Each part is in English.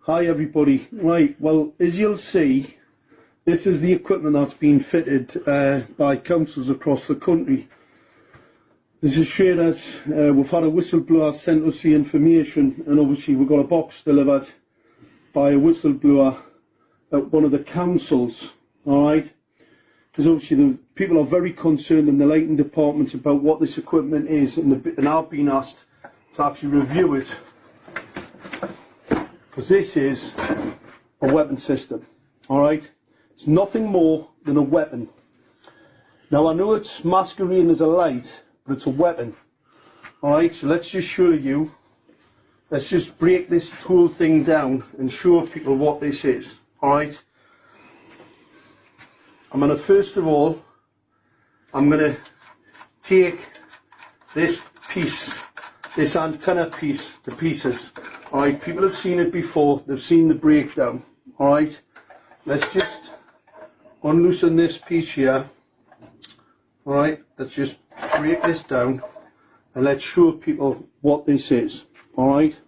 Hi everybody. Right, well, as you'll see, this is the equipment that's been fitted by councils across the country. This is shared as we've had a whistleblower sent us the information, and obviously we've got a box delivered by a whistleblower at one of the councils, alright? Because obviously the people are very concerned in the lighting departments about what this equipment is, and I've been asked to actually review it. Because this is a weapon system, alright? It's nothing more than a weapon. Now I know it's masquerading as a light, but it's a weapon. Alright, so let's just show you. Let's just break this whole thing down and show people what this is, alright? I'm going to, first of all, I'm going to take this piece, this antenna piece, to pieces. Alright, people have seen it before, they've seen the breakdown. Alright, let's just unloosen this piece here. Alright, let's just break this down and let's show people what this is. Alright,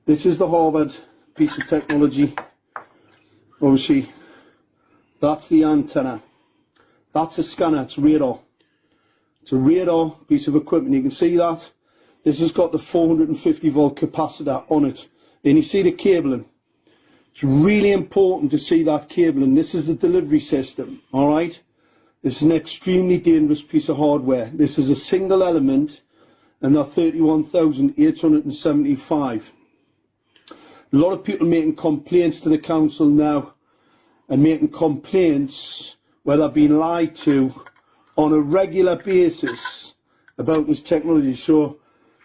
this is the Harvard piece of technology. Obviously, that's the antenna. That's a scanner, it's radar. It's a radar piece of equipment, you can see that. This has got the 450 volt capacitor on it. And you see the cabling. It's really important to see that cabling. This is the delivery system, alright? This is an extremely dangerous piece of hardware. This is a single element, and they're 31,875. A lot of people making complaints to the council now, and making complaints where they're being lied to on a regular basis about this technology. So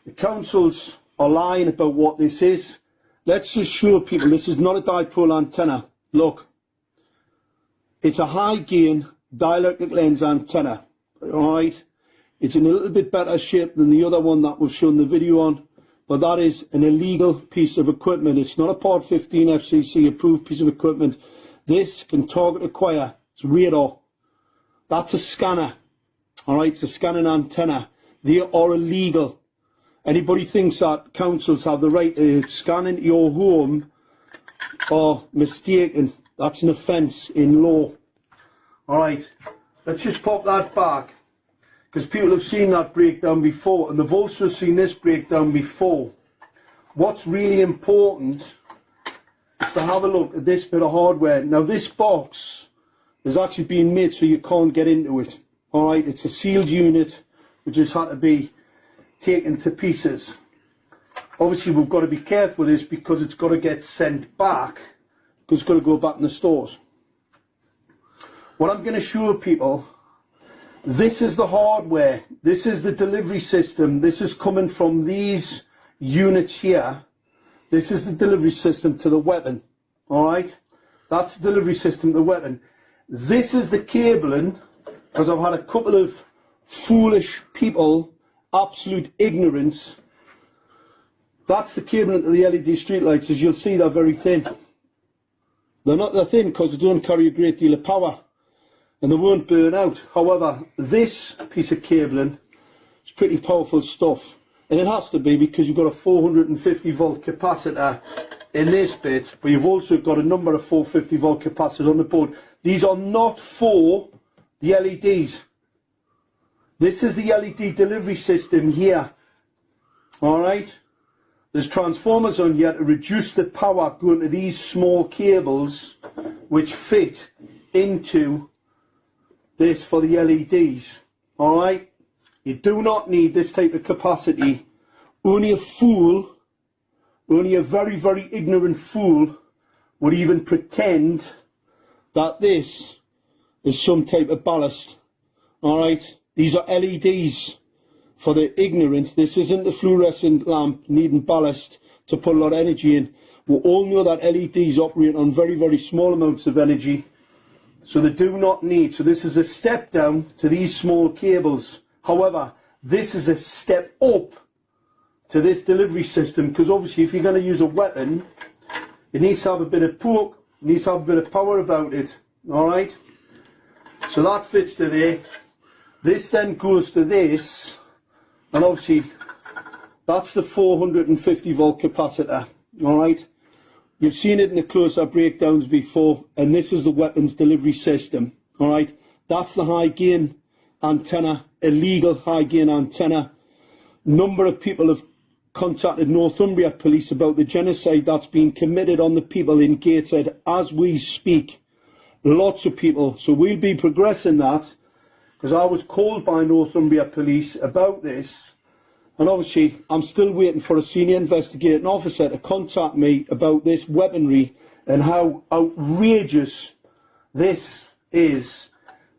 the councils are lying about what this is. Let's just show people this is not a dipole antenna. Look, it's a high gain dielectric lens antenna. Alright, it's in a little bit better shape than the other one that we've shown the video on, but that is an illegal piece of equipment. It's not a Part 15 FCC approved piece of equipment. This can target acquire. It's radar. That's a scanner. Alright, it's a scanning antenna. They are illegal. Anybody thinks that councils have the right to scan into your home are mistaken. That's an offence in law. Alright, let's just pop that back, because people have seen that breakdown before, and they've also seen this breakdown before. What's really important is to have a look at this bit of hardware. Now this box is actually being made so you can't get into it. Alright, it's a sealed unit which has had to be taken to pieces. Obviously we've got to be careful with this because it's got to get sent back, because it's got to go back in the stores. What I'm going to show people, this is the hardware, this is the delivery system, this is coming from these units here. This is the delivery system to the weapon, alright? That's the delivery system to the weapon. This is the cabling, because I've had a couple of foolish people, absolute ignorance. That's the cabling to the LED streetlights. As you'll see, they're very thin. They're thin because they don't carry a great deal of power, and they won't burn out. However, this piece of cabling is pretty powerful stuff. And it has to be, because you've got a 450 volt capacitor in this bit, but you've also got a number of 450 volt capacitors on the board. These are not for the LEDs. This is the LED delivery system here. Alright? There's transformers on here to reduce the power going to these small cables which fit into this for the LEDs. Alright? You do not need this type of capacity. Only a fool, only a very, very ignorant fool would even pretend that this is some type of ballast. Alright? These are LEDs for the ignorant. This isn't a fluorescent lamp needing ballast to put a lot of energy in. We all know that LEDs operate on very, very small amounts of energy. So they do not need. So this is a step down to these small cables. However, this is a step up to this delivery system, because obviously if you're going to use a weapon, it needs to have a bit of poke, it needs to have a bit of power about it. Alright? So that fits to there. This then goes to this, and obviously that's the 450 volt capacitor. Alright? You've seen it in the close-up breakdowns before, and this is the weapons delivery system, all right? That's the high-gain antenna, illegal high-gain antenna. Number of people have contacted Northumbria Police about the genocide that's been committed on the people in Gateshead as we speak. Lots of people. So we'll be progressing that, because I was called by Northumbria Police about this, and obviously I'm still waiting for a senior investigating officer to contact me about this weaponry and how outrageous this is,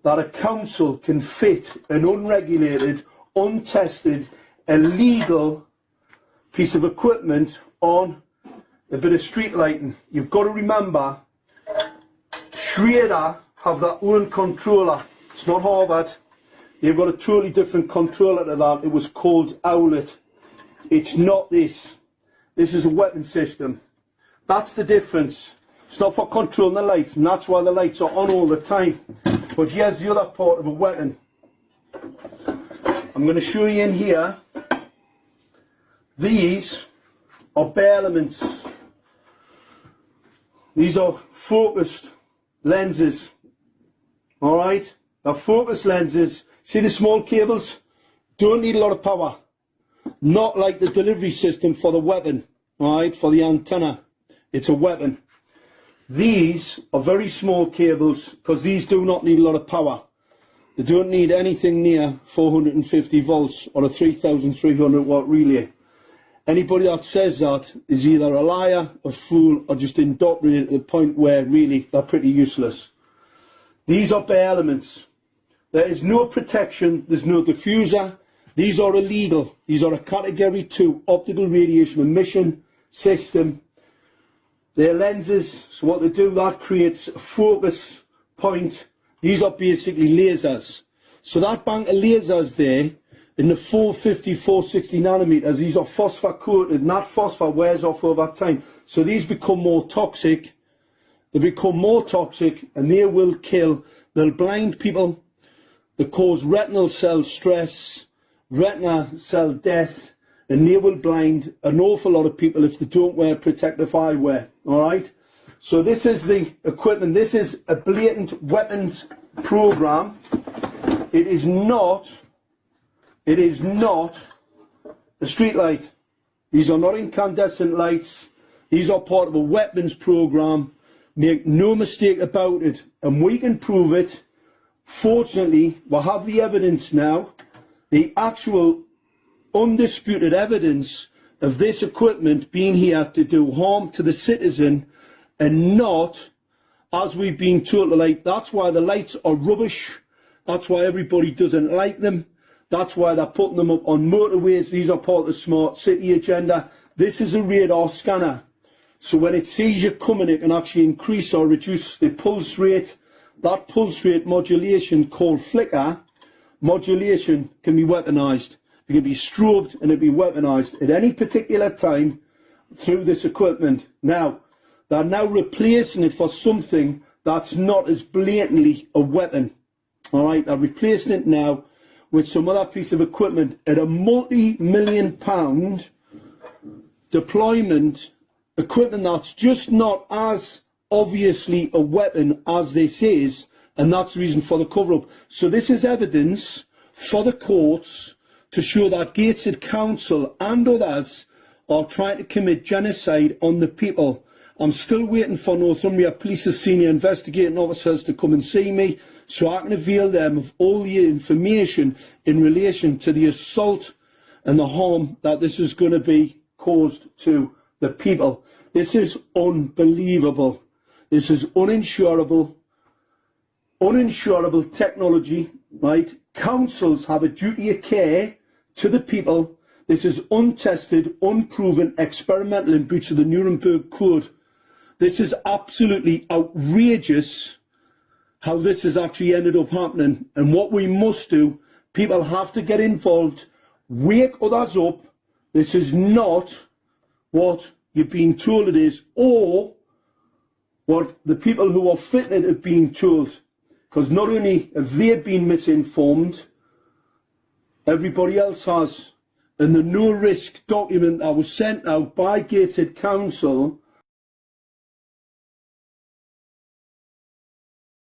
that a council can fit an unregulated, untested, illegal piece of equipment on a bit of street lighting. You've got to remember, Schrader have their own controller. It's not Harvard. They've got a totally different controller to that. It was called Owlet. It's not this. This is a weapon system. That's the difference. It's not for controlling the lights, and that's why the lights are on all the time. But here's the other part of a weapon. I'm going to show you in here. These are bare elements. These are focused lenses. Alright? They're focused lenses. See the small cables? Don't need a lot of power. Not like the delivery system for the weapon. Alright? For the antenna. It's a weapon. These are very small cables, because these do not need a lot of power. They don't need anything near 450 volts or a 3300 watt relay. Anybody that says that is either a liar, a fool, or just indoctrinated to the point where really they're pretty useless. These are bare elements. There is no protection, there's no diffuser. These are illegal. These are a category 2 optical radiation emission system. They're lenses, so what they do, that creates a focus point. These are basically lasers. So that bank of lasers there, in the 450, 460 nanometers, these are phosphor coated, and that phosphor wears off over time. So these become more toxic. They become more toxic, and they will kill. They'll blind people. They cause retinal cell stress, retina cell death, and they will blind an awful lot of people if they don't wear protective eyewear. Alright? So this is the equipment. This is a blatant weapons program. It is not a street light. These are not incandescent lights. These are part of a weapons program. Make no mistake about it. And we can prove it. Fortunately, we have the evidence now. The actual undisputed evidence of this equipment being here to do harm to the citizen, and not, as we've been told, like, that's why the lights are rubbish. That's why everybody doesn't like them. That's why they're putting them up on motorways. These are part of the smart city agenda. This is a radar scanner. So when it sees you coming, it can actually increase or reduce the pulse rate. That pulse rate modulation, called flicker modulation, can be weaponized. It can be strobed and it can be weaponized at any particular time through this equipment. Now, they're now replacing it for something that's not as blatantly a weapon. Alright, they're replacing it now with some other piece of equipment at a multi-million-pound deployment equipment that's just not as obviously a weapon as this is, and that's the reason for the cover-up. So this is evidence for the courts to show that Gateshead Council and others are trying to commit genocide on the people. I'm still waiting for Northumbria Police's senior investigating officers to come and see me, so I can avail them of all the information in relation to the assault and the harm that this is going to be caused to the people. This is unbelievable. This is uninsurable technology, right? Councils have a duty of care to the people. This is untested, unproven, experimental in breach of the Nuremberg Code. This is absolutely outrageous how this has actually ended up happening. And what we must do, people have to get involved, wake others up. This is not what you're being told it is, or what the people who are fitting it have been told. Because not only have they been misinformed, everybody else has. And the no-risk document that was sent out by Gateshead Council